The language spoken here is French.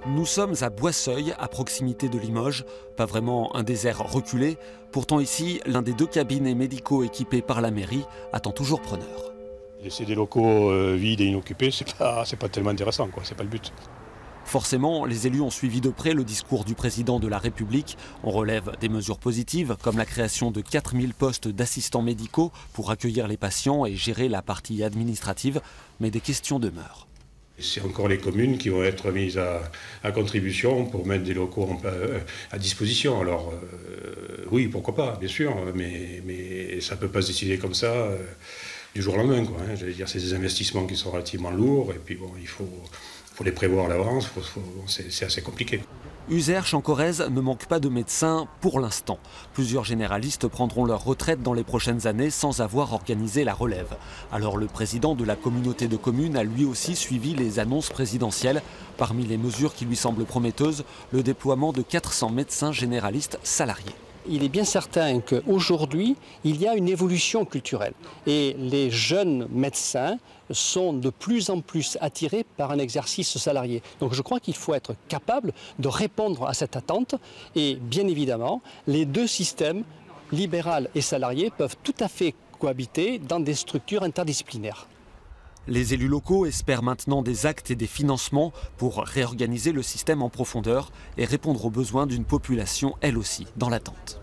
Nous sommes à Boisseuil, à proximité de Limoges, pas vraiment un désert reculé. Pourtant ici, l'un des 2 cabinets médicaux équipés par la mairie attend toujours preneur. Laisser des locaux vides et inoccupés, c'est pas tellement intéressant, quoi. C'est pas le but. Forcément, les élus ont suivi de près le discours du président de la République. On relève des mesures positives, comme la création de 4000 postes d'assistants médicaux pour accueillir les patients et gérer la partie administrative, mais des questions demeurent. C'est encore les communes qui vont être mises à contribution pour mettre des locaux à disposition. Alors oui, pourquoi pas, bien sûr, mais ça ne peut pas se décider comme ça du jour au lendemain, quoi, hein. J'allais dire, c'est des investissements qui sont relativement lourds et puis bon, il faut les prévoir à l'avance, c'est assez compliqué. Uzerche en Corrèze ne manque pas de médecins pour l'instant. Plusieurs généralistes prendront leur retraite dans les prochaines années sans avoir organisé la relève. Alors le président de la communauté de communes a lui aussi suivi les annonces présidentielles. Parmi les mesures qui lui semblent prometteuses, le déploiement de 400 médecins généralistes salariés. Il est bien certain qu'aujourd'hui, il y a une évolution culturelle et les jeunes médecins sont de plus en plus attirés par un exercice salarié. Donc je crois qu'il faut être capable de répondre à cette attente et bien évidemment, les 2 systèmes, libéral et salarié, peuvent tout à fait cohabiter dans des structures interdisciplinaires. Les élus locaux espèrent maintenant des actes et des financements pour réorganiser le système en profondeur et répondre aux besoins d'une population, elle aussi, dans l'attente.